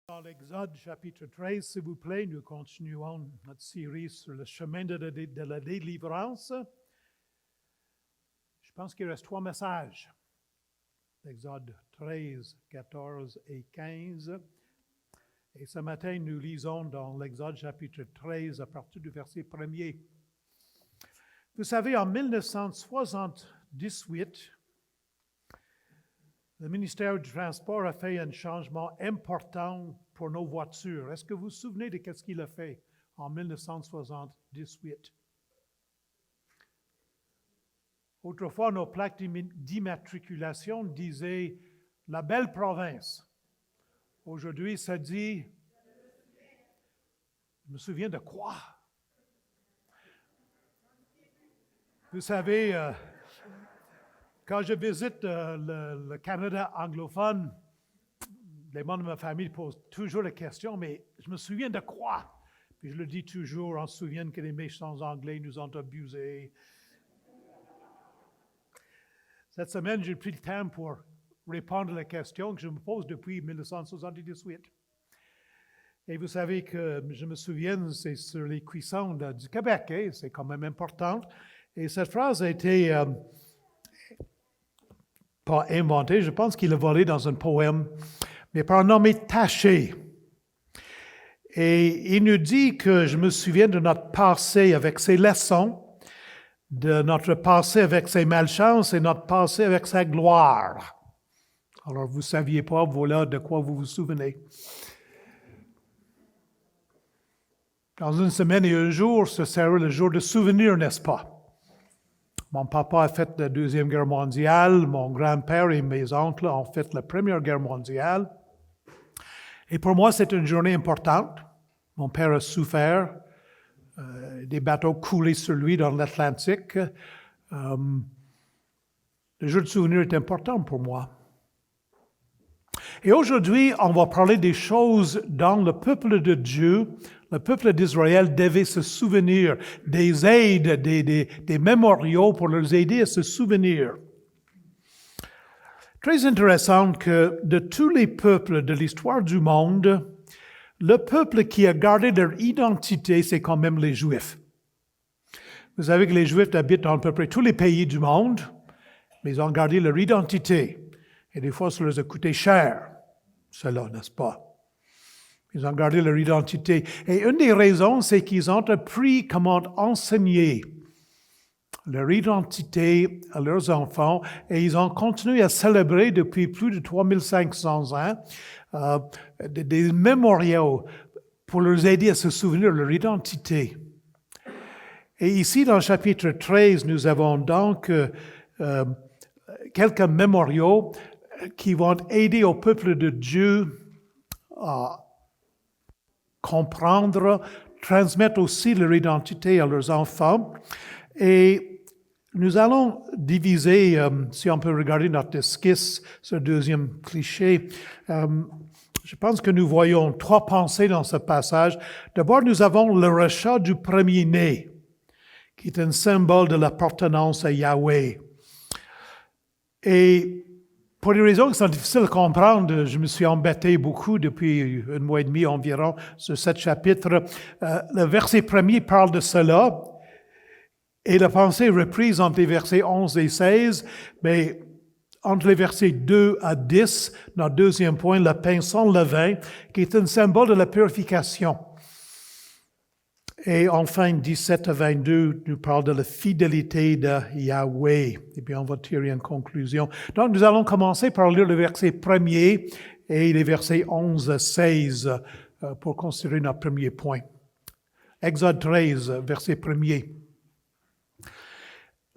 Dans l'Exode chapitre 13, s'il vous plaît, nous continuons notre série sur le chemin de la délivrance. Je pense qu'il reste 3 messages. Exode 13, 14 et 15. Et ce matin, nous lisons dans l'Exode chapitre 13 à partir du verset 1er. Vous savez, en 1978, le ministère du Transport a fait un changement important pour nos voitures. Est-ce que vous vous souvenez de ce qu'il a fait en 1978? Autrefois, nos plaques d'immatriculation disaient « La belle province ». Aujourd'hui, ça dit « Je me souviens de quoi ». Vous savez, quand je visite le Canada anglophone, les membres de ma famille posent toujours la question, mais je me souviens de quoi? Puis je le dis toujours, on se souvient que les méchants Anglais nous ont abusés. Cette semaine, j'ai pris le temps pour répondre à la question que je me pose depuis 1978. Et vous savez que je me souviens, c'est sur les cuissons du Québec, hein? C'est quand même important. Et cette phrase a été pas inventé, je pense qu'il a volé dans un poème, mais par un nommé Taché. Et il nous dit que je me souviens de notre passé avec ses leçons, de notre passé avec ses malchances et notre passé avec sa gloire. Alors, vous ne saviez pas, voilà de quoi vous vous souvenez. Dans une semaine et un jour, ce sera le jour de souvenir, n'est-ce pas? Mon papa a fait la Deuxième Guerre mondiale, mon grand-père et mes oncles ont fait la Première Guerre mondiale. Et pour moi, c'est une journée importante. Mon père a souffert, des bateaux coulés sur lui dans l'Atlantique. Le jour de souvenir est important pour moi. Et aujourd'hui, on va parler des choses dont le peuple de Dieu, le peuple d'Israël devait se souvenir, des aides, des mémoriaux pour les aider à se souvenir. Très intéressant que de tous les peuples de l'histoire du monde, le peuple qui a gardé leur identité, c'est quand même les Juifs. Vous savez que les Juifs habitent dans à peu près tous les pays du monde, mais ils ont gardé leur identité. Et des fois, ça leur a coûté cher, cela, n'est-ce pas? Ils ont gardé leur identité. Et une des raisons, c'est qu'ils ont appris comment enseigner leur identité à leurs enfants et ils ont continué à célébrer depuis plus de 3500 ans des mémoriaux pour leur aider à se souvenir de leur identité. Et ici, dans le chapitre 13, nous avons donc quelques mémoriaux qui vont aider au peuple de Dieu à comprendre, transmettre aussi leur identité à leurs enfants. Et nous allons diviser, si on peut regarder notre esquisse, ce deuxième cliché. Je pense que nous voyons 3 pensées dans ce passage. D'abord, nous avons le rachat du premier-né, qui est un symbole de l'appartenance à Yahweh. Et pour des raisons qui sont difficiles à comprendre, je me suis embêté beaucoup depuis 1 mois et demi environ sur ce chapitre. Le verset 1er parle de cela et la pensée est reprise entre les versets 11 et 16, mais entre les versets 2 à 10, notre deuxième point, le pain sans levain, qui est un symbole de la purification. Et enfin, 17 à 22 nous parle de la fidélité de Yahweh. Et bien, on va tirer une conclusion. Donc, nous allons commencer par lire le verset 1er et les versets 11 à 16 pour considérer notre premier point. Exode 13, verset 1er.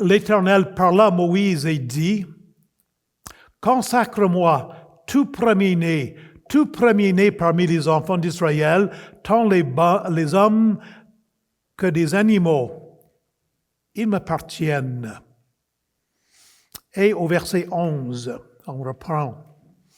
L'Éternel parla à Moïse et dit, « Consacre-moi tout premier-né parmi les enfants d'Israël, tant les hommes que des animaux, ils m'appartiennent. » Et au verset 11, on reprend.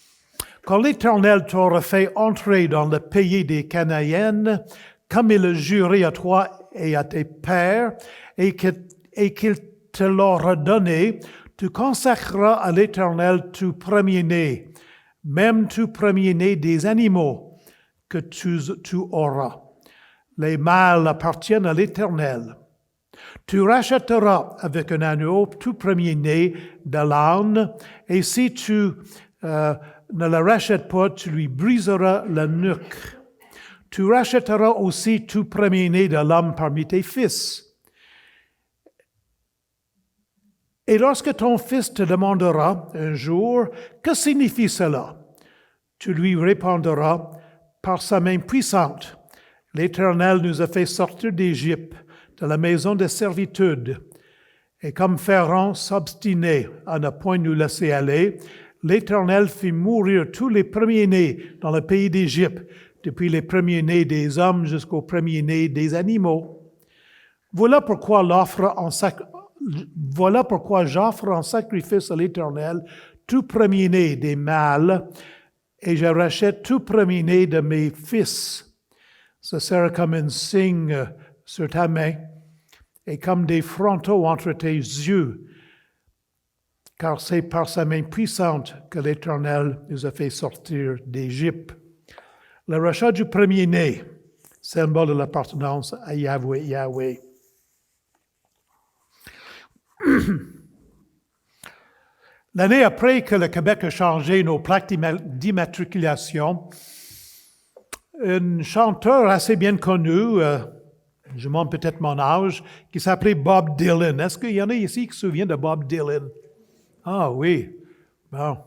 « Quand l'Éternel t'aura fait entrer dans le pays des Cananéennes, comme il a juré à toi et à tes pères, et qu'il te l'aura donné, tu consacreras à l'Éternel tout premier-né, même tout premier-né des animaux, que tu auras. Les mâles appartiennent à l'Éternel. Tu rachèteras avec un agneau tout premier-né de l'âne, et si tu ne le rachètes pas, tu lui briseras la nuque. Tu rachèteras aussi tout premier-né de l'homme parmi tes fils. Et lorsque ton fils te demandera un jour, que signifie cela? Tu lui répondras, par sa main puissante, l'Éternel nous a fait sortir d'Égypte, de la maison de servitude. Et comme Pharaon s'obstinait à ne point nous laisser aller, l'Éternel fit mourir tous les premiers-nés dans le pays d'Égypte, depuis les premiers-nés des hommes jusqu'aux premiers-nés des animaux. Voilà pourquoi j'offre en sacrifice à l'Éternel tout premier-né des mâles, et je rachète tout premier-né de mes fils. Ce sera comme un signe sur ta main et comme des frontaux entre tes yeux, car c'est par sa main puissante que l'Éternel nous a fait sortir d'Égypte. Le rachat du premier-né, symbole de l'appartenance à Yahweh. L'année après que le Québec a changé nos plaques d'immatriculation, un chanteur assez bien connu, je montre peut-être mon âge, qui s'appelait Bob Dylan. Est-ce qu'il y en a ici qui se souviennent de Bob Dylan? Ah oui, bon.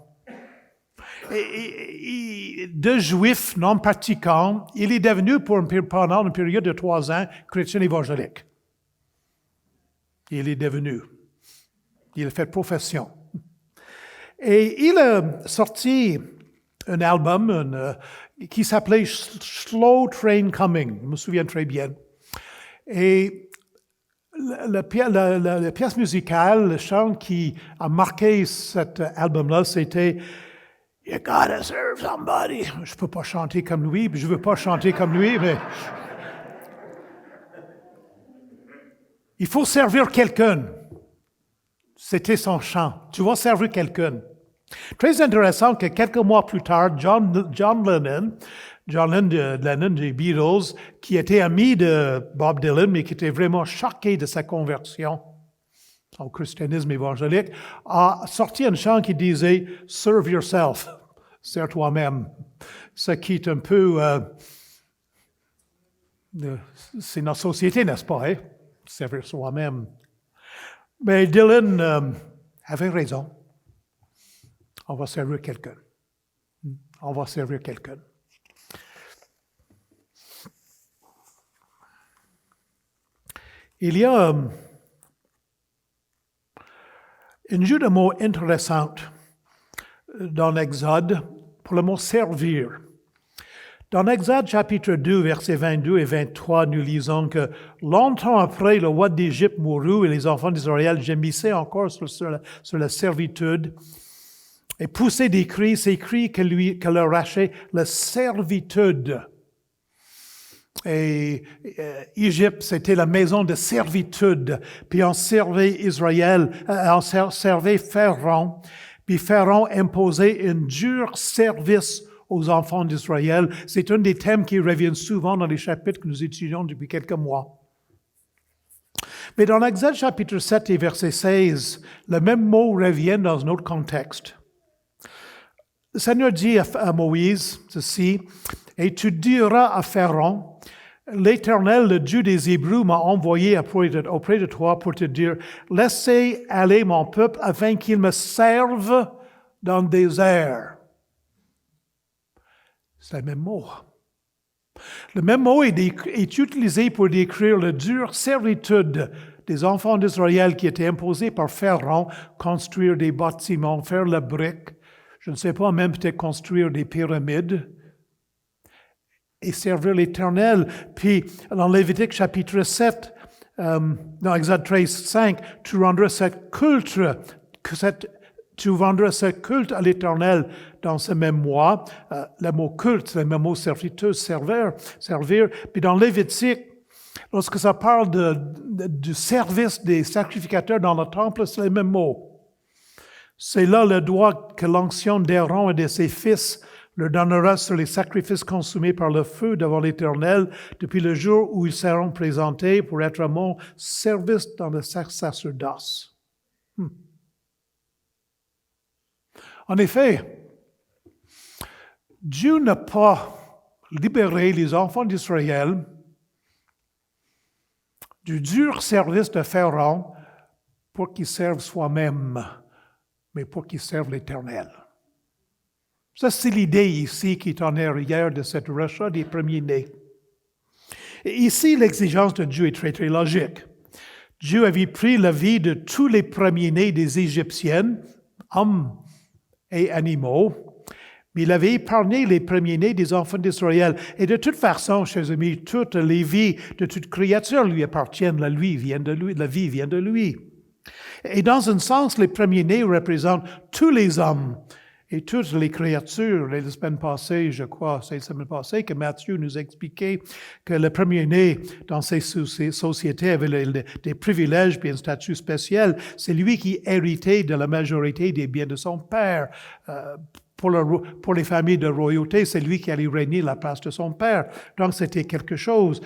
De juif non pratiquant, il est devenu pendant une période de 3 ans chrétien évangélique. Il est devenu. Il a fait profession. Et il a sorti un album qui s'appelait Slow Train Coming. Je me souviens très bien. Et la pièce musicale, le chant qui a marqué cet album-là, c'était « You gotta serve somebody ». Je ne peux pas chanter comme lui, je ne veux pas chanter comme lui, mais il faut servir quelqu'un. C'était son chant. Tu vas servir quelqu'un. Très intéressant que quelques mois plus tard, John Lennon des Beatles, qui était ami de Bob Dylan, mais qui était vraiment choqué de sa conversion au christianisme évangélique, a sorti un chant qui disait « Serve yourself », « Sers toi-même », ce qui est un peu... c'est notre société, n'est-ce pas, hein? Servir soi-même. Mais Dylan avait raison. On va servir quelqu'un. On va servir quelqu'un. Il y a une jeu de mots intéressante dans Exode pour le mot servir. Dans Exode chapitre 2, versets 22 et 23, nous lisons que longtemps après, le roi d'Égypte mourut et les enfants d'Israël gémissaient encore sur la servitude et poussaient des cris, ces cris que leur arrachait la servitude. Et Égypte, c'était la maison de servitude. Puis on servait on servait Pharaon. Puis Pharaon imposait un dur service aux enfants d'Israël. C'est un des thèmes qui reviennent souvent dans les chapitres que nous étudions depuis quelques mois. Mais dans Exode chapitre 7 et verset 16, le même mot revient dans un autre contexte. Le Seigneur dit à Moïse ceci, « Et tu diras à Pharaon, l'Éternel, le Dieu des Hébreux, m'a envoyé auprès de toi pour te dire, laissez aller mon peuple afin qu'il me serve dans le désert. » C'est le même mot. Le même mot est utilisé pour décrire la dure servitude des enfants d'Israël qui était imposée par Pharaon, construire des bâtiments, faire la brique, je ne sais pas, même peut-être construire des pyramides et servir l'Éternel. Puis, dans Lévitique chapitre 7, dans Exode 13, 5, tu rendras ce culte à l'Éternel dans ce même mois. Le mot culte, c'est le même mot servitude, servir. Puis dans Lévitique, lorsque ça parle du service des sacrificateurs dans le temple, c'est le même mot. C'est là le droit que l'onction d'Aaron et de ses fils leur donnera sur les sacrifices consumés par le feu devant l'Éternel depuis le jour où ils seront présentés pour être à mon service dans le sacerdoce. En effet, Dieu n'a pas libéré les enfants d'Israël du dur service de Pharaon pour qu'ils servent soi-même, mais pour qu'ils servent l'Éternel. Ça, c'est l'idée ici qui est en arrière de cette rachat des premiers-nés. Et ici, l'exigence de Dieu est très, très logique. Dieu avait pris la vie de tous les premiers-nés des Égyptiennes, hommes et animaux, mais il avait épargné les premiers-nés des enfants d'Israël. Et de toute façon, chers amis, toutes les vies de toute créature lui appartiennent. La vie vient de lui. Et dans un sens, les premiers-nés représentent tous les hommes et toutes les créatures. La semaine passée, je crois, c'est la semaine passée que Matthieu nous expliquait que le premier-né dans ces sociétés avait des privilèges et un statut spécial. C'est lui qui héritait de la majorité des biens de son père. Pour les familles de royauté, c'est lui qui allait régner à la place de son père. Donc, c'était quelque chose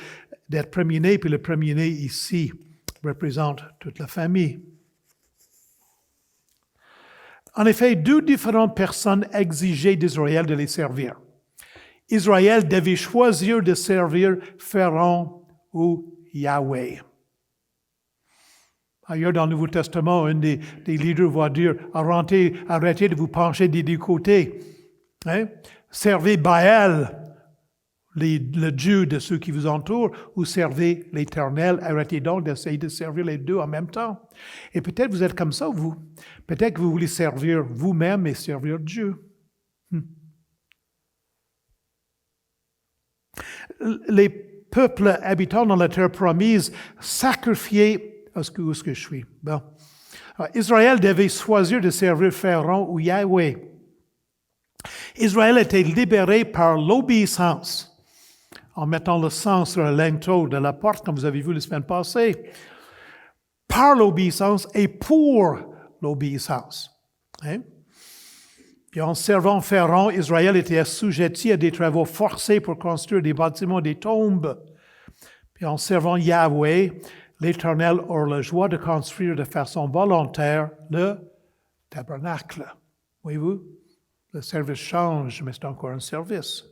d'être premier-né, puis le premier-né ici représente toute la famille. En effet, deux différentes personnes exigeaient d'Israël de les servir. Israël devait choisir de servir Pharaon ou Yahweh. Ailleurs dans le Nouveau Testament, un des leaders va dire « Arrêtez de vous pencher des deux côtés. Hein? Servez Baal, le Dieu de ceux qui vous entourent, ou servez l'Éternel. Arrêtez donc d'essayer de servir les deux en même temps. » Et peut-être vous êtes comme ça, vous. Peut-être que vous voulez servir vous-même et servir Dieu. Les peuples habitant dans la terre promise sacrifiaient. Où est-ce que je suis? Bon. Alors, Israël devait choisir de servir Pharaon ou Yahweh. Israël était libéré par l'obéissance, en mettant le sang sur le linteau de la porte, comme vous avez vu la semaine passée. Par l'obéissance et pour l'obéissance. Hein? Puis en servant Pharaon, Israël était assujetti à des travaux forcés pour construire des bâtiments, des tombes. Puis en servant Yahweh, l'Éternel aura la joie de construire de façon volontaire le tabernacle. Voyez-vous? Le service change, mais c'est encore un service.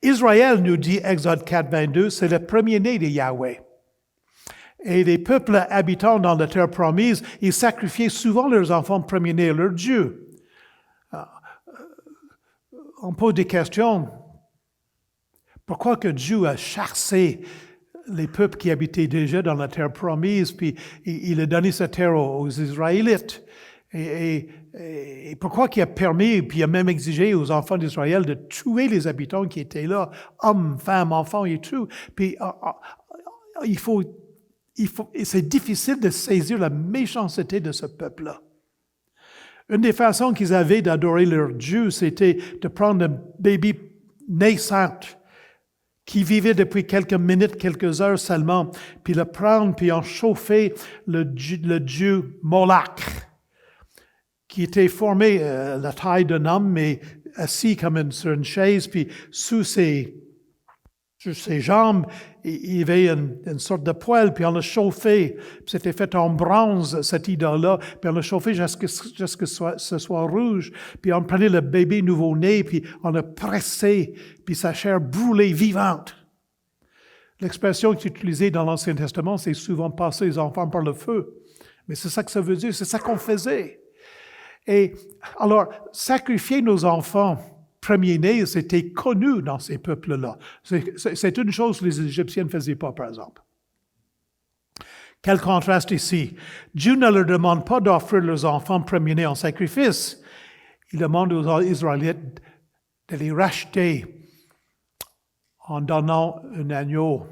Israël, nous dit Exode 4, 22, c'est le premier-né de Yahweh. Et les peuples habitant dans la terre promise, ils sacrifiaient souvent leurs enfants premiers-nés à leur Dieu. On pose des questions. Pourquoi que Dieu a chassé les peuples qui habitaient déjà dans la terre promise, puis il a donné cette terre aux Israélites? Et pourquoi qu'il a permis, puis il a même exigé aux enfants d'Israël de tuer les habitants qui étaient là, hommes, femmes, enfants et tout? Puis c'est difficile de saisir la méchanceté de ce peuple-là. Une des façons qu'ils avaient d'adorer leur Dieu, c'était de prendre un bébé naissant qui vivait depuis quelques minutes, quelques heures seulement, puis le prendre, puis en chauffer le dieu Moloch, qui était formé la taille d'un homme, mais assis comme sur une chaise, puis sur ses jambes, il y avait une sorte de poêle, puis on l'a chauffé. Puis c'était fait en bronze, cette idole-là, puis on l'a chauffé jusqu'à ce que ce soit rouge. Puis on prenait le bébé nouveau-né, puis on l'a pressé, puis sa chair brûlée, vivante. L'expression qui est utilisée dans l'Ancien Testament, c'est souvent passer les enfants par le feu. Mais c'est ça que ça veut dire, c'est ça qu'on faisait. Et alors, sacrifier nos enfants premiers-nés, c'était connu dans ces peuples-là. C'est une chose que les Égyptiens ne faisaient pas, par exemple. Quel contraste ici. Dieu ne leur demande pas d'offrir leurs enfants premiers-nés en sacrifice. Il demande aux Israélites de les racheter en donnant un agneau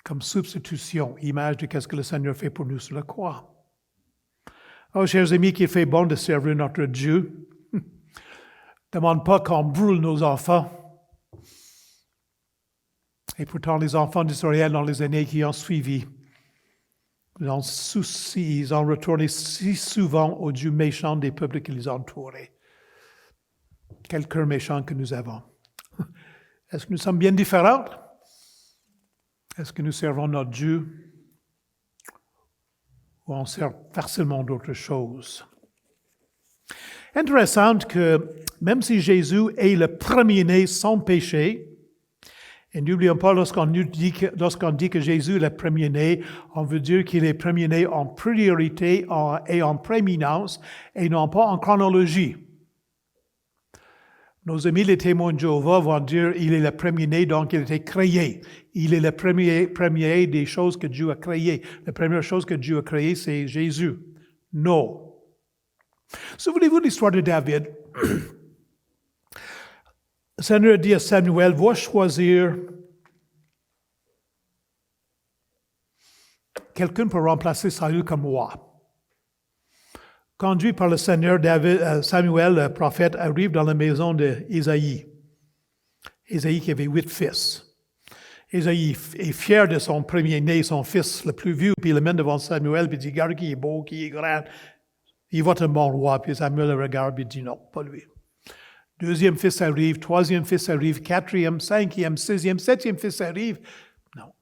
comme substitution, image de ce que le Seigneur fait pour nous sur la croix. Oh, chers amis, qu'il fait bon de servir notre Dieu. Ne demande pas qu'on brûle nos enfants. Et pourtant, les enfants d'Israël, dans les années qui ont suivi, ils ont retourné si souvent au Dieu méchant des peuples qui les entouraient. Quel cœur méchant que nous avons. Est-ce que nous sommes bien différents? Est-ce que nous servons notre Dieu? Ou on sert facilement d'autres choses? Intéressant que même si Jésus est le premier-né sans péché, et n'oublions pas, lorsqu'on dit que Jésus est le premier-né, on veut dire qu'il est premier-né en priorité et en prééminence, et non pas en chronologie. Nos amis les témoins de Jéhovah vont dire qu'il est le premier-né, donc il a été créé. Il est le premier des choses que Dieu a créées. La première chose que Dieu a créée, c'est Jésus. Non. Souvenez-vous de l'histoire de David. Le Seigneur dit à Samuel, va choisir quelqu'un pour remplacer Saül comme roi. Conduit par le Seigneur, Samuel, le prophète, arrive dans la maison d'Ésaïe. Ésaïe qui avait 8 fils. Ésaïe est fier de son premier-né, son fils le plus vieux, puis il le mène devant Samuel, puis il dit, regarde qui est beau, qui est grand. Il va être un bon roi, puis Samuel le regarde, puis il dit, non, pas lui. Deuxième fils arrive, troisième fils arrive, quatrième, cinquième, sixième, septième fils arrive. Non.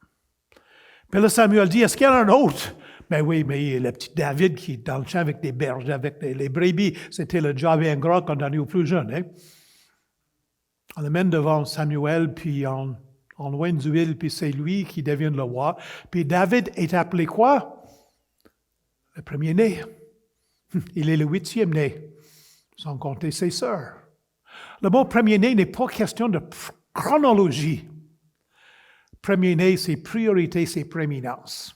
Puis là, Samuel dit, est-ce qu'il y en a un autre? Ben oui, mais le petit David qui est dans le champ avec des berges, avec les brebis, c'était le job ingrat qu'on donnait aux plus jeunes. Hein? On le mène devant Samuel, puis on loin d'huile, puis c'est lui qui devient le roi. Puis David est appelé quoi? Le premier-né. Il est le 8e né, sans compter ses sœurs. Le mot premier-né n'est pas question de chronologie. Premier-né, c'est priorité, c'est prééminence.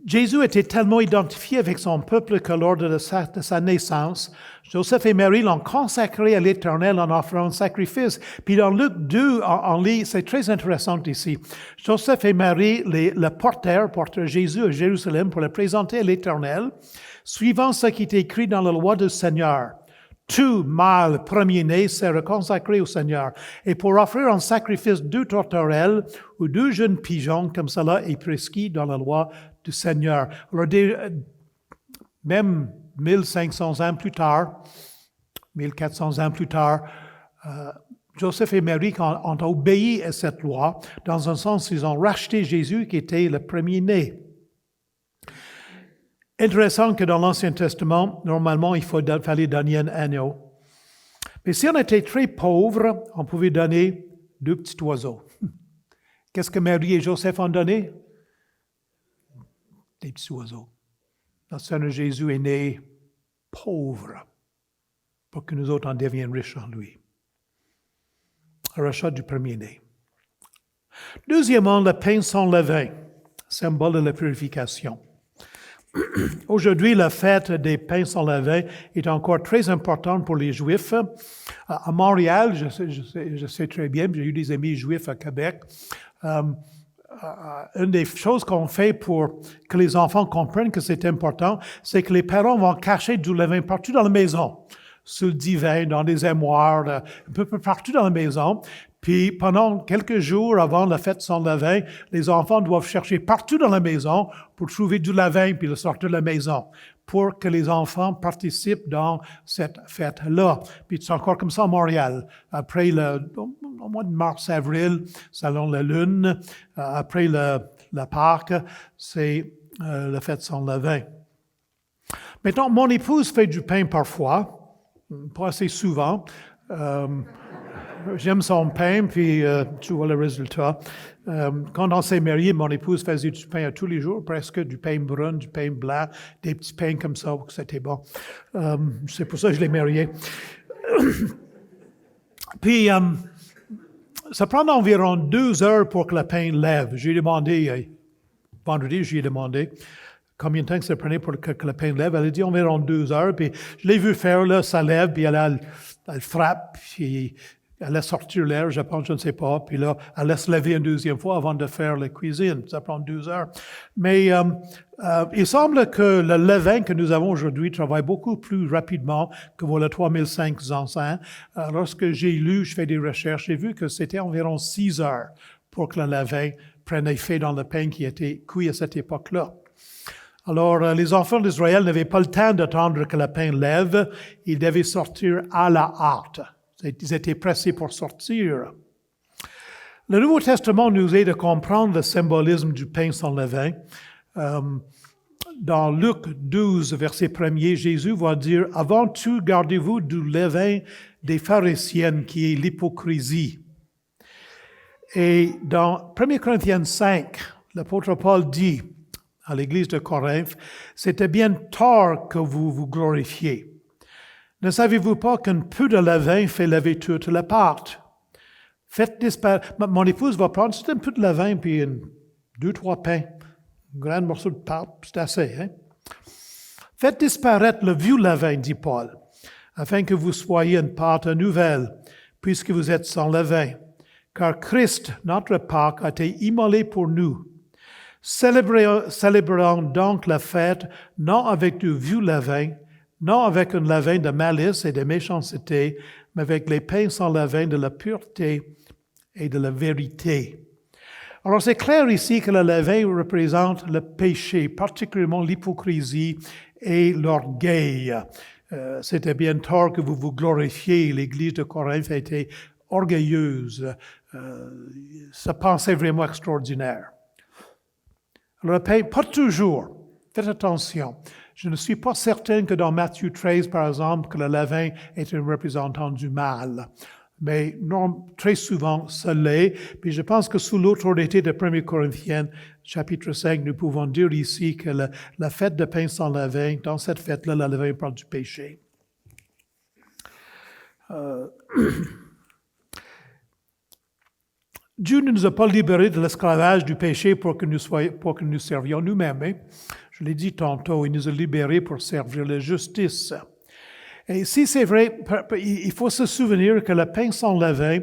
Jésus était tellement identifié avec son peuple que lors de sa naissance, Joseph et Marie l'ont consacré à l'Éternel en offrant un sacrifice. Puis dans Luc 2, on lit, c'est très intéressant ici. Joseph et Marie le portèrent Jésus à Jérusalem pour le présenter à l'Éternel, suivant ce qui est écrit dans la loi du Seigneur. Tout mâle premier-né sera consacré au Seigneur. Et pour offrir un sacrifice 2 tourterelles ou 2 jeunes pigeons, comme cela est prescrit dans la loi du Seigneur. Alors, même 1500 ans plus tard, 1400 ans plus tard, Joseph et Marie ont obéi à cette loi. Dans un sens, ils ont racheté Jésus qui était le premier-né. Intéressant que dans l'Ancien Testament, normalement, il fallait donner un agneau. Mais si on était très pauvre, on pouvait donner 2 petits oiseaux. Qu'est-ce que Marie et Joseph ont donné? Des petits oiseaux. Notre Seigneur Jésus est né pauvre pour que nous autres en devions riches en lui. Un rachat du premier-né. Deuxièmement, le pain sans levain, symbole de la purification. Aujourd'hui, la fête des pains sans levain est encore très importante pour les Juifs. À Montréal, je sais très bien, j'ai eu des amis juifs à Québec. Une des choses qu'on fait pour que les enfants comprennent que c'est important, c'est que les parents vont cacher du levain partout dans la maison, sur le divan, dans les armoires, un peu partout dans la maison. Puis pendant quelques jours avant la fête sans levain, les enfants doivent chercher partout dans la maison pour trouver du levain puis le sortir de la maison, pour que les enfants participent dans cette fête-là. Puis c'est encore comme ça à Montréal. Après au mois de mars-avril, selon la lune, après la Pâque, c'est la fête sans levain. Maintenant, mon épouse fait du pain parfois, pas assez souvent. J'aime son pain, puis tu vois le résultat. Quand on s'est mariés, mon épouse faisait du pain à tous les jours, presque du pain brun, du pain blanc, des petits pains comme ça, c'était bon. C'est pour ça que je l'ai mariée. Puis, ça prend environ 2 heures pour que le pain lève. J'ai demandé, vendredi, j'ai demandé combien de temps ça prenait pour que le pain lève. Elle a dit environ 2 heures, puis je l'ai vu faire, là, ça lève, puis elle frappe, puis elle laisse sortir l'air, je pense, je ne sais pas. Puis là, elle laisse lever une deuxième fois avant de faire la cuisine. Ça prend 2 heures. Mais il semble que le levain que nous avons aujourd'hui travaille beaucoup plus rapidement que voilà 3500 ans. Lorsque j'ai lu, je fais des recherches, j'ai vu que c'était environ 6 heures pour que le levain prenne effet dans le pain qui était cuit à cette époque-là. Alors, les enfants d'Israël n'avaient pas le temps d'attendre que le pain lève. Ils devaient sortir à la hâte. Ils étaient pressés pour sortir. Le Nouveau Testament nous aide à comprendre le symbolisme du pain sans levain. Dans Luc 12, verset 1er, Jésus va dire « Avant tout, gardez-vous du levain des pharisiennes, qui est l'hypocrisie. » Et dans 1 Corinthiens 5, l'apôtre Paul dit à l'église de Corinthe, « C'était bien tard que vous vous glorifiez. Ne savez-vous pas qu'un peu de levain fait lever toute la pâte? Faites disparaître... » Mon épouse va prendre juste un peu de levain, puis 2-3 pains, un grand morceau de pâte, c'est assez. Hein? « Faites disparaître le vieux levain, dit Paul, afin que vous soyez une pâte nouvelle, puisque vous êtes sans levain. Car Christ, notre Pâque, a été immolé pour nous. Célébrons donc la fête, non avec du vieux levain, non avec un levain de malice et de méchanceté, mais avec les pains sans levain de la pureté et de la vérité. » Alors c'est clair ici que le levain représente le péché, particulièrement l'hypocrisie et l'orgueil. C'était bien tard que vous vous glorifiez. L'Église de Corinthe a été orgueilleuse. Ça pensait vraiment extraordinaire. Alors, le pain, pas toujours. Faites attention. Je ne suis pas certain que dans Matthieu 13, par exemple, que le levain est un représentant du mal. Mais non, très souvent, ça l'est. Puis je pense que sous l'autorité de 1 Corinthiens, chapitre 5, nous pouvons dire ici que la fête de pain sans levain, dans cette fête-là, le levain parle du péché. Dieu ne nous a pas libérés de l'esclavage du péché pour que nous servions nous-mêmes. Hein? Je l'ai dit tantôt, il nous a libérés pour servir la justice. Et si c'est vrai, il faut se souvenir que le pain sans levain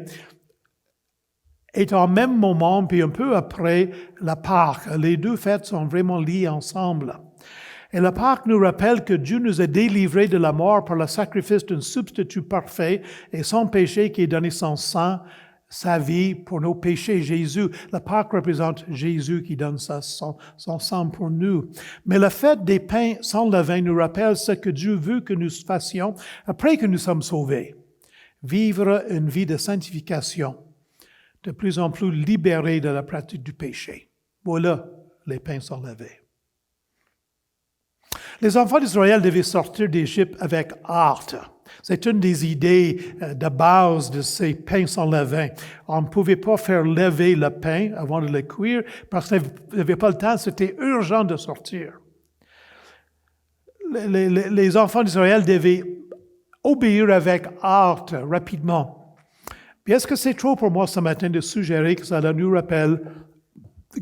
est en même moment, puis un peu après la Pâque. Les deux fêtes sont vraiment liées ensemble. Et la Pâque nous rappelle que Dieu nous a délivrés de la mort par le sacrifice d'un substitut parfait et sans péché qui est donné son sang, sa vie pour nos péchés, Jésus. La Pâque représente Jésus qui donne son sang pour nous. Mais la fête des pains sans levain nous rappelle ce que Dieu veut que nous fassions après que nous sommes sauvés. Vivre une vie de sanctification, de plus en plus libérés de la pratique du péché. Voilà les pains sans levain. Les enfants d'Israël devaient sortir d'Égypte avec hâte. C'est une des idées de base de ces pains sans levain. On ne pouvait pas faire lever le pain avant de le cuire parce qu'il n'y avait pas le temps, c'était urgent de sortir. Les enfants d'Israël devaient obéir avec hâte, rapidement. Puis est-ce que c'est trop pour moi ce matin de suggérer que ça nous rappelle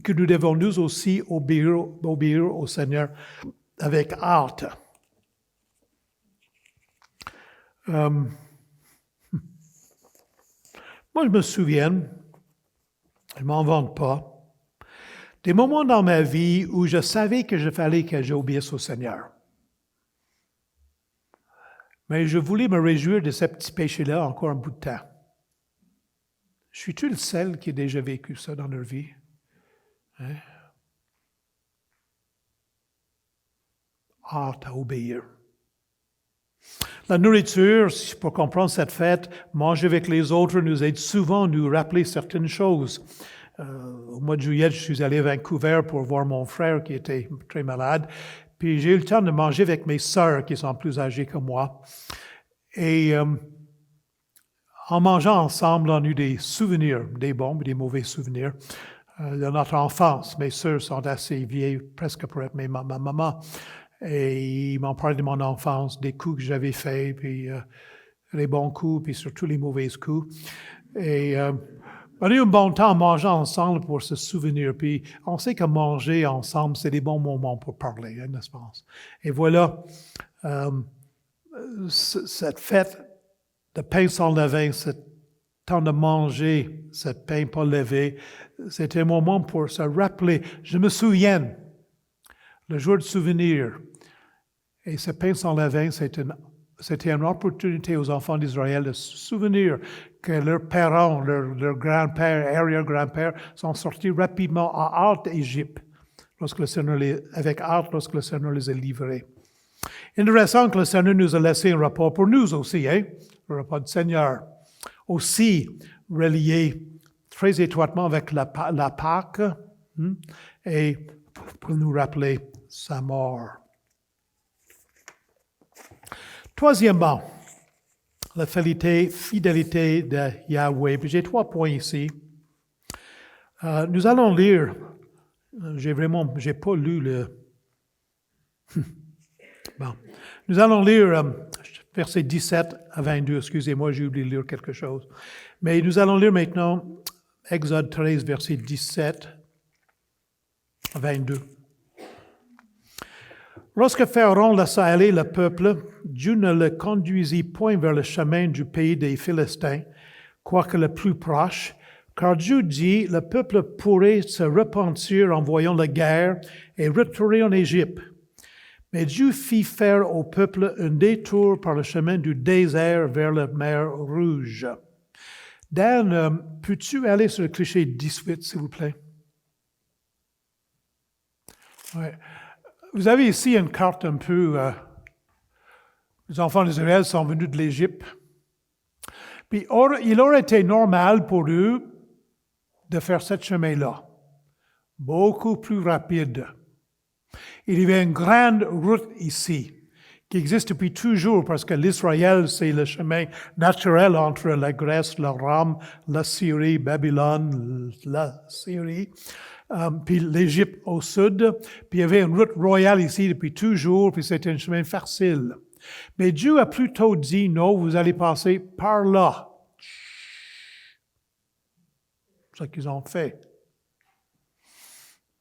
que nous devons nous aussi obéir au Seigneur avec hâte? Moi, je me souviens, je ne m'en vante pas, des moments dans ma vie où je savais qu'il fallait que j'obéisse au Seigneur. Mais je voulais me réjouir de ces petits péchés-là encore un bout de temps. Suis-tu le seul qui a déjà vécu ça dans leur vie? Hein? Hâte à obéir. La nourriture, pour comprendre cette fête, manger avec les autres nous aide souvent à nous rappeler certaines choses. Au mois de juillet, je suis allé à Vancouver pour voir mon frère qui était très malade. Puis j'ai eu le temps de manger avec mes sœurs qui sont plus âgées que moi. Et en mangeant ensemble, on a eu des souvenirs, des bons et des mauvais souvenirs de notre enfance. Mes sœurs sont assez vieilles, presque pour être ma maman. Et ils m'ont parlé de mon enfance, des coups que j'avais faits, puis les bons coups, puis surtout les mauvais coups. Et on a eu un bon temps en mangeant ensemble pour se souvenir. Puis on sait que manger ensemble, c'est des bons moments pour parler, hein, n'est-ce pas? Et voilà, cette fête de pain sans levain, ce temps de manger, ce pain pas levé, c'était un moment pour se rappeler. Je me souviens, le jour de souvenir. Et ce pain sans levain, c'était une opportunité aux enfants d'Israël de se souvenir que leurs parents, leurs grands-pères, arrière-grands-pères sont sortis rapidement en hâte d'Égypte. avec hâte lorsque le Seigneur les a livrés. Intéressant que le Seigneur nous a laissé un rapport pour nous aussi, hein? Le rapport du Seigneur. Aussi relié très étroitement avec la Pâque et pour nous rappeler sa mort. Troisièmement, la fidélité de Yahweh. Puis j'ai 3 points ici. Nous allons lire, j'ai pas lu le... Bon. Nous allons lire versets 17 à 22. Excusez-moi, j'ai oublié de lire quelque chose. Mais nous allons lire maintenant Exode 13, versets 17 à 22. Lorsque Pharaon laissa aller le peuple, Dieu ne le conduisit point vers le chemin du pays des Philistins, quoique le plus proche, car Dieu dit, le peuple pourrait se repentir en voyant la guerre et retourner en Égypte. Mais Dieu fit faire au peuple un détour par le chemin du désert vers la mer Rouge. Dan, peux-tu aller sur le cliché 18, s'il vous plaît? Ouais. Vous avez ici une carte un peu... les enfants d'Israël sont venus de l'Égypte. Puis il aurait été normal pour eux de faire ce chemin-là. Beaucoup plus rapide. Il y avait une grande route ici, qui existe depuis toujours, parce que l'Israël, c'est le chemin naturel entre la Grèce, la Rome, la Syrie, Babylone, la Syrie, puis l'Égypte au sud. Puis il y avait une route royale ici depuis toujours, puis c'était un chemin facile. Mais Dieu a plutôt dit, non, vous allez passer par là. C'est ce qu'ils ont fait.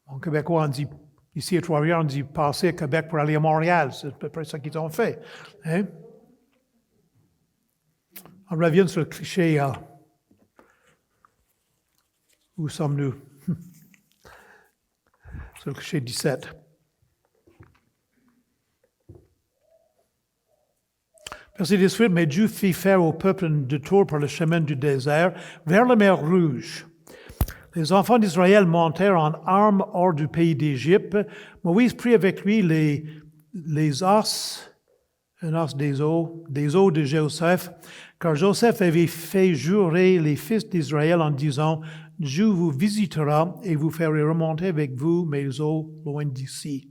En québécois, on dit, ici à Trois-Rivières, on dit passer à Québec pour aller à Montréal. C'est à peu près ce qu'ils ont fait. Hein? On revient sur le cliché. Où sommes-nous? Sur le cliché 17. Verset 18, mais Dieu fit faire au peuple un détour par le chemin du désert vers la mer Rouge. Les enfants d'Israël montèrent en armes hors du pays d'Égypte. Moïse prit avec lui les os, un os des os de Joseph, car Joseph avait fait jurer les fils d'Israël en disant, Dieu vous visitera et vous fera remonter avec vous mes os loin d'ici.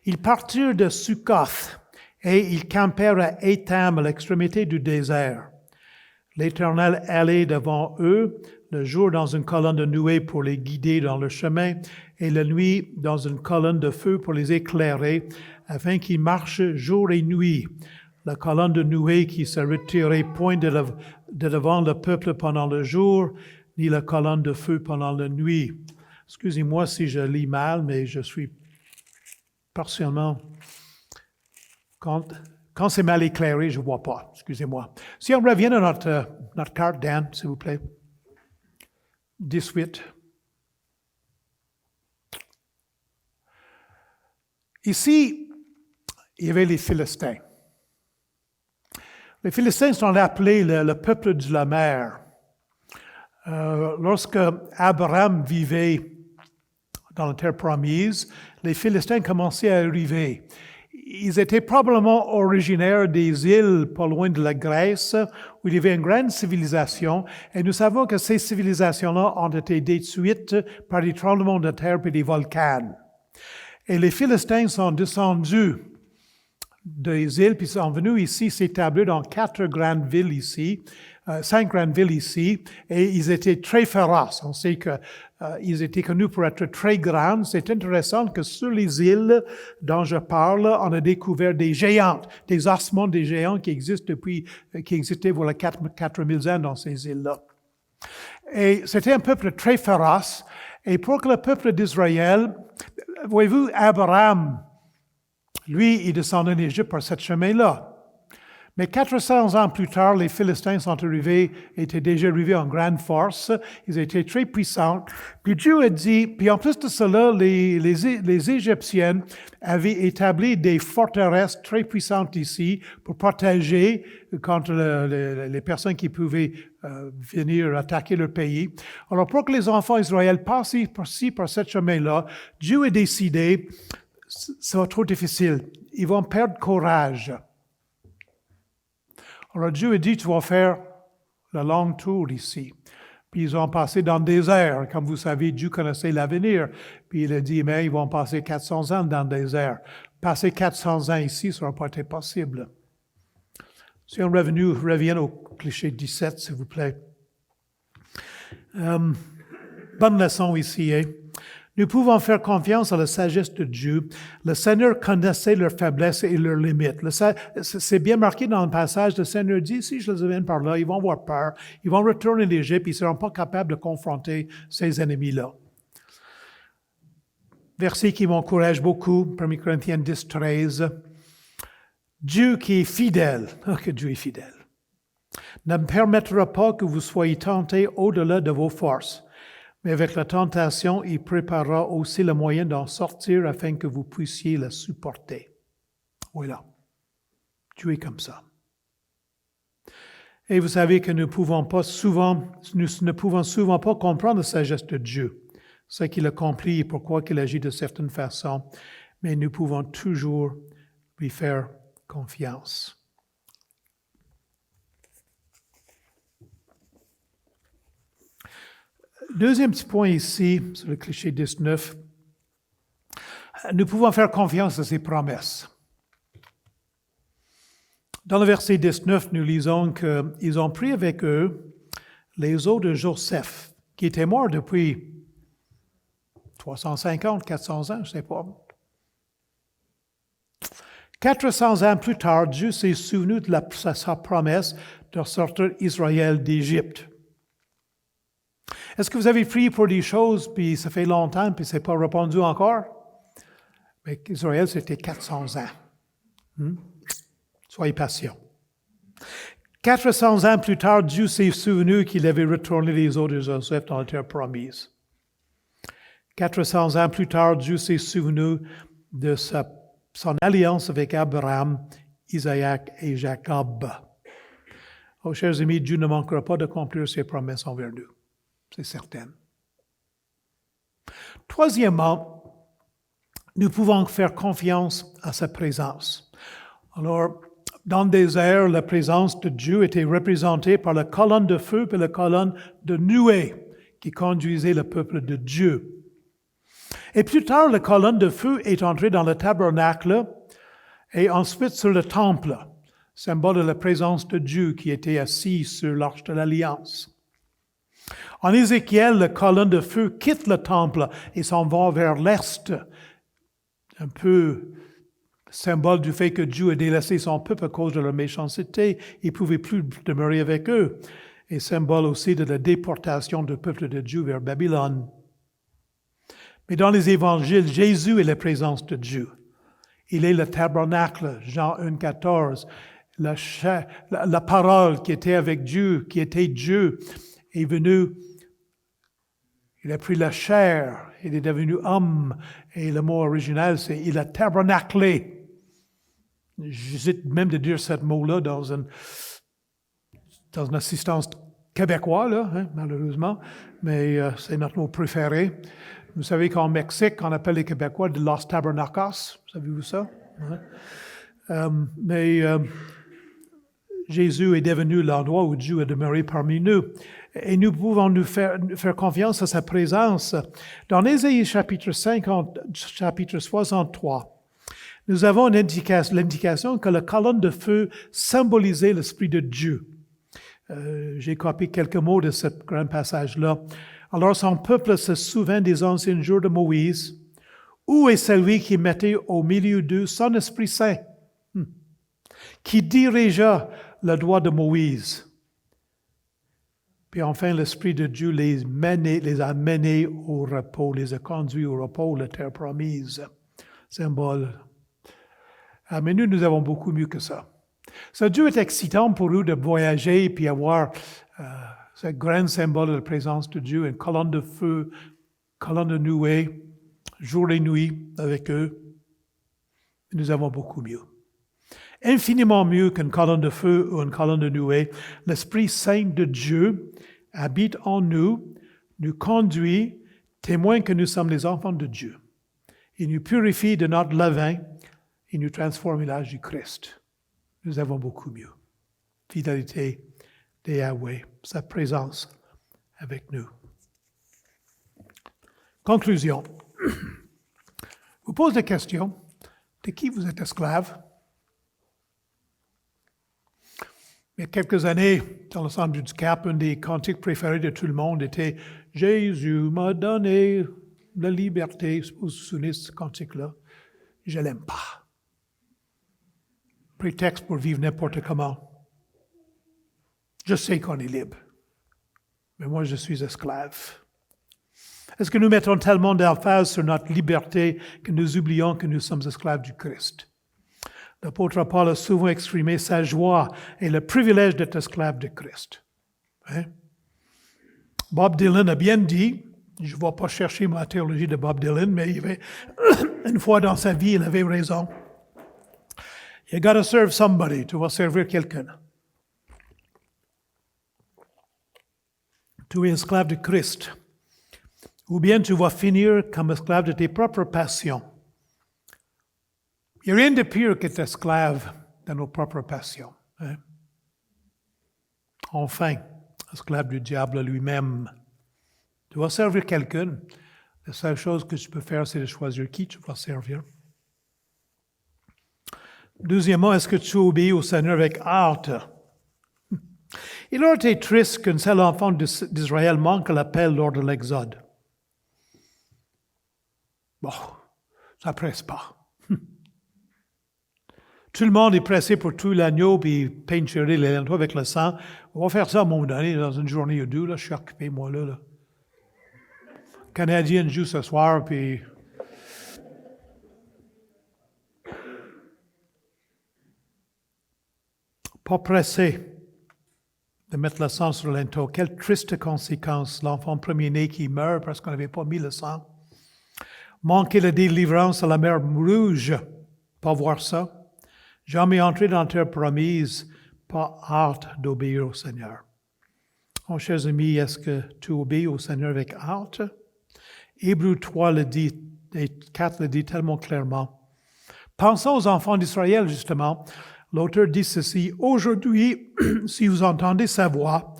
Ils partirent de Succoth et ils campèrent à Étam, à l'extrémité du désert. L'Éternel allait devant eux, le jour dans une colonne de nuée pour les guider dans le chemin, et la nuit dans une colonne de feu pour les éclairer, afin qu'ils marchent jour et nuit. La colonne de nuée qui se retirait point de devant le peuple pendant le jour, ni la colonne de feu pendant la nuit. Excusez-moi si je lis mal, mais je suis partiellement... Quand c'est mal éclairé, je ne vois pas. Excusez-moi. Si on revient à notre carte, Dan, s'il vous plaît. 18. Ici, il y avait les Philistins. Les Philistins sont appelés le peuple de la mer. Lorsque Abraham vivait dans la terre promise, les Philistins commençaient à arriver. Ils étaient probablement originaires des îles pas loin de la Grèce, où il y avait une grande civilisation, et nous savons que ces civilisations-là ont été détruites par des tremblements de terre et des volcans. Et les Philistins sont descendus des îles, puis sont venus ici s'établir dans 4 grandes villes ici, 5 grandes villes ici, et ils étaient très féroces. On sait qu'ils étaient connus pour être très grands. C'est intéressant que sur les îles dont je parle, on a découvert des géantes, des ossements des géants qui existaient voilà 4000 ans dans ces îles-là. Et c'était un peuple très féroce. Et pour que le peuple d'Israël, voyez-vous, Abraham, lui, il descendait en Égypte par ce chemin-là. Mais 400 ans plus tard, les Philistins étaient déjà arrivés en grande force. Ils étaient très puissants. Puis Dieu a dit, puis en plus de cela, les Égyptiens avaient établi des forteresses très puissantes ici pour protéger contre les personnes qui pouvaient venir attaquer leur pays. Alors pour que les enfants d'Israël passent par ce chemin-là, Dieu a décidé, ça va être trop difficile. Ils vont perdre courage. Alors Dieu a dit, tu vas faire le long tour ici. Puis ils ont passé dans le désert. Comme vous savez, Dieu connaissait l'avenir. Puis il a dit, mais ils vont passer 400 ans dans le désert. Passer 400 ans ici, ça n'aurait pas été possible. Si on revient au cliché 17, s'il vous plaît. Bonne leçon ici, hein? Nous pouvons faire confiance à la sagesse de Dieu. Le Seigneur connaissait leurs faiblesses et leurs limites. C'est bien marqué dans le passage, le Seigneur dit, si je les amène par là, ils vont avoir peur, ils vont retourner l'Égypte, ils ne seront pas capables de confronter ces ennemis-là. Verset qui m'encourage beaucoup, 1 Corinthiens 10, 13. Dieu qui est fidèle, que Dieu est fidèle, ne permettra pas que vous soyez tentés au-delà de vos forces. Mais avec la tentation, il préparera aussi le moyen d'en sortir afin que vous puissiez la supporter. Voilà. Dieu est comme ça. Et vous savez que nous ne pouvons souvent pas comprendre la sagesse de Dieu, ce qu'il accomplit et pourquoi il agit de certaines façons, mais nous pouvons toujours lui faire confiance. Deuxième petit point ici, sur le cliché 19, nous pouvons faire confiance à ses promesses. Dans le verset 19, nous lisons qu'ils ont pris avec eux les os de Joseph, qui était mort depuis 350, 400 ans, je ne sais pas. 400 ans plus tard, Dieu s'est souvenu de sa promesse de sortir Israël d'Égypte. Est-ce que vous avez prié pour des choses, puis ça fait longtemps, puis ce n'est pas répondu encore? Mais Israël, c'était 400 ans. Soyez patients. 400 ans plus tard, Dieu s'est souvenu qu'il avait retourné les os de Joseph dans la terre promise. 400 ans plus tard, Dieu s'est souvenu de son alliance avec Abraham, Isaac et Jacob. Oh, chers amis, Dieu ne manquera pas d'accomplir ses promesses envers nous. C'est certain. Troisièmement, nous pouvons faire confiance à sa présence. Alors, dans le désert, la présence de Dieu était représentée par la colonne de feu et la colonne de nuée qui conduisait le peuple de Dieu. Et plus tard, la colonne de feu est entrée dans le tabernacle et ensuite sur le temple, symbole de la présence de Dieu qui était assis sur l'arche de l'Alliance. En Ézéchiel, la colonne de feu quitte le temple et s'en va vers l'est, un peu symbole du fait que Dieu a délaissé son peuple à cause de leur méchanceté. Il ne pouvait plus demeurer avec eux. Et symbole aussi de la déportation du peuple de Dieu vers Babylone. Mais dans les évangiles, Jésus est la présence de Dieu. Il est le tabernacle, Jean 1, 14. La parole qui était avec Dieu, qui était Dieu, est venu, il a pris la chair, il est devenu homme, et le mot original, c'est il a tabernaclé. J'hésite même de dire ce mot-là dans une assistance québécoise, là, malheureusement, mais c'est notre mot préféré. Vous savez qu'en Mexique, on appelle les Québécois de Los Tabernacles, savez-vous ça? Mais Jésus est devenu l'endroit où Dieu est demeuré parmi nous. Et nous pouvons nous faire confiance à sa présence. Dans Ésaïe chapitre 63, nous avons l'indication que la colonne de feu symbolisait l'Esprit de Dieu. J'ai copié quelques mots de ce grand passage-là. Alors son peuple se souvint des anciens jours de Moïse. Où est celui qui mettait au milieu d'eux son Esprit Saint, qui dirigea le doigt de Moïse? Puis enfin, l'Esprit de Dieu les a menés au repos, les a conduits au repos, la terre promise. Symbole. Ah, mais nous avons beaucoup mieux que ça. Ça a dû être excitant pour eux de voyager et avoir ce grand symbole de la présence de Dieu, une colonne de feu, colonne de nuée, jour et nuit avec eux. Nous avons beaucoup mieux. Infiniment mieux qu'une colonne de feu ou une colonne de nuée. L'Esprit Saint de Dieu habite en nous, nous conduit, témoin que nous sommes les enfants de Dieu. Il nous purifie de notre levain et nous transforme à l'image du Christ. Nous avons beaucoup mieux. Fidélité de Yahweh, sa présence avec nous. Conclusion. Je vous pose la question, de qui vous êtes esclave? Il y a quelques années, dans le centre du Cap, un des cantiques préférés de tout le monde était « Jésus m'a donné la liberté ». Vous vous souvenez de ce cantique-là? Je ne l'aime pas. Prétexte pour vivre n'importe comment. Je sais qu'on est libre, mais moi je suis esclave. Est-ce que nous mettons tellement d'emphase sur notre liberté que nous oublions que nous sommes esclaves du Christ? L'apôtre Paul a souvent exprimé sa joie et le privilège d'être esclave de Christ. Hein? Bob Dylan a bien dit, je ne vais pas chercher ma théologie de Bob Dylan, mais il avait, une fois dans sa vie, il avait raison. You got to serve somebody, tu vas servir quelqu'un. Tu es esclave de Christ. Ou bien tu vas finir comme esclave de tes propres passions. Il n'y a rien de pire qu'être esclave de nos propres passions. Hein? Enfin, esclave du diable lui-même. Tu vas servir quelqu'un. La seule chose que tu peux faire, c'est de choisir qui tu vas servir. Deuxièmement, est-ce que tu obéis au Seigneur avec hâte? Il aurait été triste qu'un seul enfant d'Israël manque l'appel lors de l'Exode. Bon, ça ne presse pas. Tout le monde est pressé pour tuer l'agneau puis peinturer les lenteaux avec le sang. On va faire ça à un moment donné, dans une journée ou deux. Là, je suis occupé, moi, là. Le Canadien joue ce soir, puis... Pas pressé de mettre le sang sur le linteau. Quelle triste conséquence, l'enfant premier-né qui meurt parce qu'on n'avait pas mis le sang. Manquer la délivrance à la mer Rouge, pas voir ça. Jamais entrer dans la terre promise, pas hâte d'obéir au Seigneur. Oh, chers amis, est-ce que tu obéis au Seigneur avec hâte? Hébreux 3 le dit, et 4 le dit tellement clairement. Pensons aux enfants d'Israël, justement. L'auteur dit ceci, « Aujourd'hui, si vous entendez sa voix,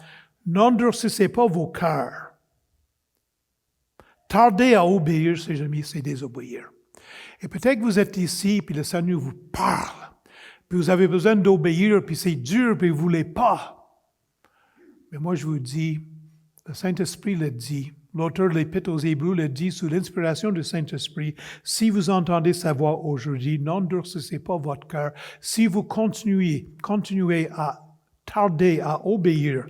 n'endurcissez pas vos cœurs. » Tarder à obéir, ses amis, c'est désobéir. Et peut-être que vous êtes ici, puis le Seigneur vous parle, puis vous avez besoin d'obéir, puis c'est dur, puis vous ne voulez pas. Mais moi, je vous dis, le Saint-Esprit le dit, l'auteur de l'Épître aux Hébreux le dit sous l'inspiration du Saint-Esprit, si vous entendez sa voix aujourd'hui, n'endurcissez pas votre cœur. Si vous continuez à tarder à obéir,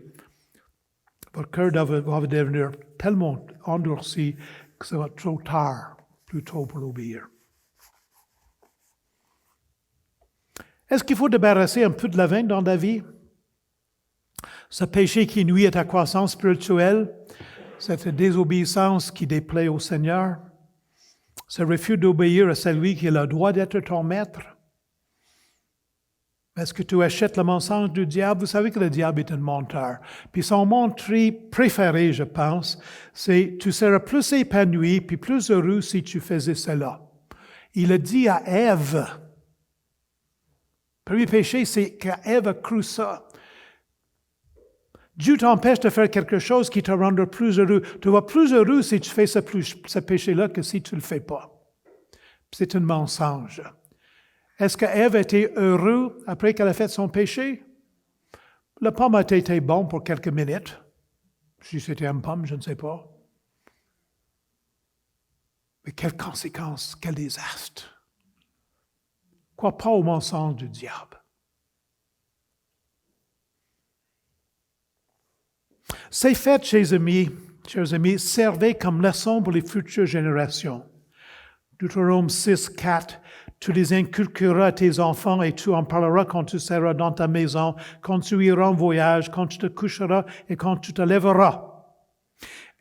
votre cœur va devenir tellement endurci que ça va être trop tard, plus tôt pour obéir. Est-ce qu'il faut débarrasser un peu de levain dans la vie? Ce péché qui nuit à ta croissance spirituelle, cette désobéissance qui déplaît au Seigneur, ce refus d'obéir à celui qui a le droit d'être ton maître. Est-ce que tu achètes le mensonge du diable? Vous savez que le diable est un menteur. Puis son menterie préféré, je pense, c'est « tu seras plus épanoui puis plus heureux si tu faisais cela ». Il a dit à Ève, le premier péché, c'est qu'Ève a cru ça. Dieu t'empêche de faire quelque chose qui te rendra plus heureux. Tu vas plus heureux si tu fais ce péché-là que si tu ne le fais pas. C'est un mensonge. Est-ce qu'Ève était heureuse après qu'elle a fait son péché? La pomme a été bonne pour quelques minutes. Si c'était une pomme, je ne sais pas. Mais quelles conséquences, quel désastre. Crois pas au mensonge du diable. Ces fêtes, chers amis, servaient comme leçon pour les futures générations. Deutéronome 6, 4. Tu les inculqueras à tes enfants et tu en parleras quand tu seras dans ta maison, quand tu iras en voyage, quand tu te coucheras et quand tu te lèveras.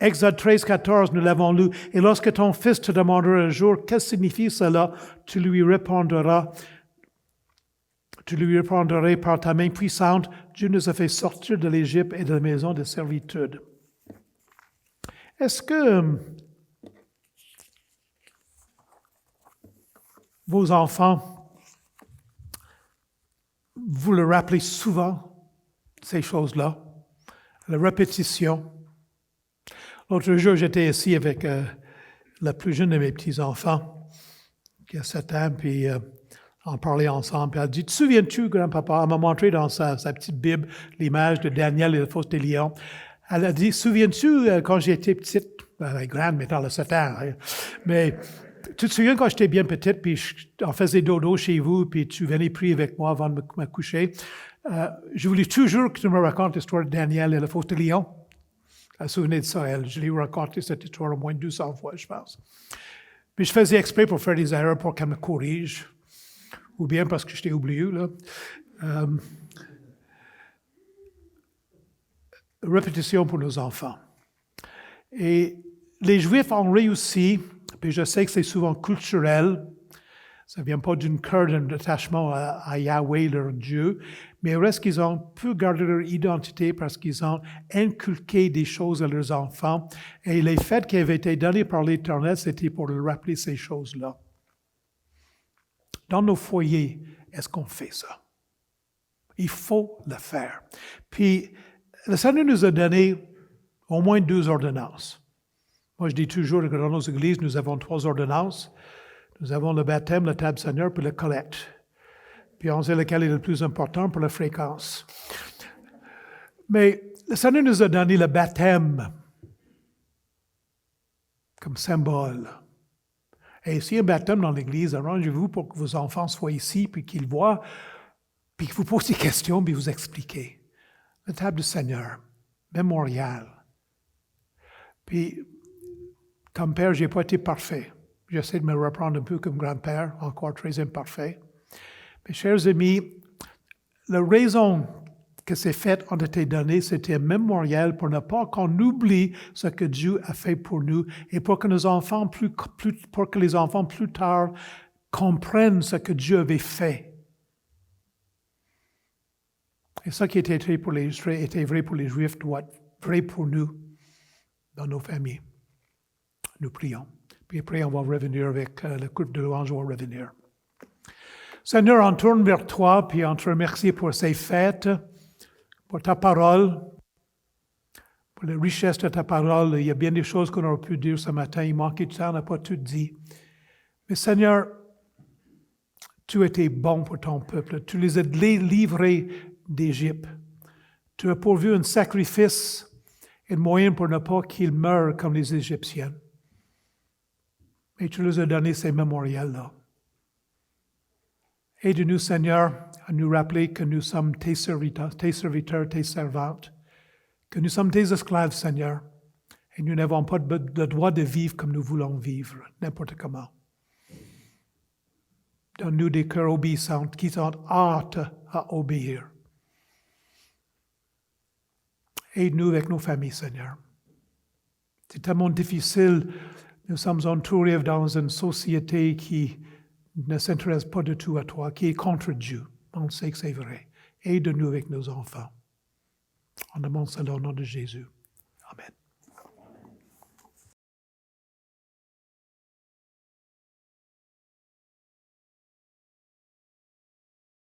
Exode 13, 14, nous l'avons lu. Et lorsque ton fils te demandera un jour, qu'est-ce que signifie cela? Tu lui répondras par ta main puissante, Dieu nous a fait sortir de l'Égypte et de la maison de servitude. Est-ce que vos enfants, vous le rappelez souvent, ces choses-là, la répétition? L'autre jour, j'étais ici avec la plus jeune de mes petits-enfants, qui a 7 ans, puis on parlait ensemble, puis elle dit, « Te souviens-tu, grand-papa? » Elle m'a montré dans sa petite Bible l'image de Daniel et le fils des lions. Elle a dit, « Souviens-tu, quand j'étais petite? » Elle est grande, maintenant, elle a 7 ans. Hein. Mais tu te souviens quand j'étais bien petite, puis on faisait dodo chez vous, puis tu venais prier avec moi avant de me coucher. Je voulais toujours que tu me racontes l'histoire de Daniel et le fils des lions. Elle se souvenait de ça, elle. Je lui ai raconté cette histoire au moins 200 fois, je pense. Puis je faisais exprès pour faire des erreurs pour qu'elle me corrige, ou bien parce que j'étais oublié, là. Répétition pour nos enfants. Et les Juifs ont réussi, puis je sais que c'est souvent culturel, ça ne vient pas d'une cœur d'attachement à Yahweh, leur Dieu, mais il reste qu'ils ont pu garder leur identité parce qu'ils ont inculqué des choses à leurs enfants. Et les fêtes qui avaient été données par l'Éternel, c'était pour leur rappeler ces choses-là. Dans nos foyers, est-ce qu'on fait ça? Il faut le faire. Puis, le Seigneur nous a donné au moins 2 ordonnances. Moi, je dis toujours que dans nos églises, nous avons 3 ordonnances. Nous avons le baptême, la table Seigneur, puis la collecte. Puis on sait lequel est le plus important pour la fréquence. Mais le Seigneur nous a donné le baptême comme symbole. Et s'il y a un baptême dans l'Église, arrangez-vous pour que vos enfants soient ici, puis qu'ils voient, puis qu'ils vous posent des questions, puis vous expliquez. La table du Seigneur, mémorial. Puis, comme père, je n'ai pas été parfait. J'essaie de me reprendre un peu comme grand-père, encore très imparfait. Mes chers amis, la raison que ces fêtes ont été données, c'était un mémorial pour ne pas qu'on oublie ce que Dieu a fait pour nous et pour que nos enfants, pour que les enfants plus tard comprennent ce que Dieu avait fait. Et ça qui était vrai pour les Juifs doit être vrai pour nous, dans nos familles. Nous prions. Puis après, on va revenir avec le groupe de louanges, on va revenir. Seigneur, on tourne vers toi, puis on te remercie pour ces fêtes, pour ta parole, pour la richesse de ta parole. Il y a bien des choses qu'on aurait pu dire ce matin. Il manquait de temps, on n'a pas tout dit. Mais Seigneur, tu étais bon pour ton peuple. Tu les as livrés d'Égypte. Tu as pourvu un sacrifice et un moyen pour ne pas qu'ils meurent comme les Égyptiens. Et tu nous as donné ces mémorials-là. Aide-nous, Seigneur, à nous rappeler que nous sommes tes serviteurs, tes servantes, que nous sommes tes esclaves, Seigneur, et nous n'avons pas le droit de vivre comme nous voulons vivre, n'importe comment. Donne-nous des cœurs obéissants qui sont hâte à obéir. Aide-nous avec nos familles, Seigneur. C'est tellement difficile. Nous sommes entourés dans une société qui ne s'intéresse pas du tout à toi, qui est contre Dieu. On sait que c'est vrai. Aide-nous avec nos enfants. On demande cela au nom de Jésus. Amen.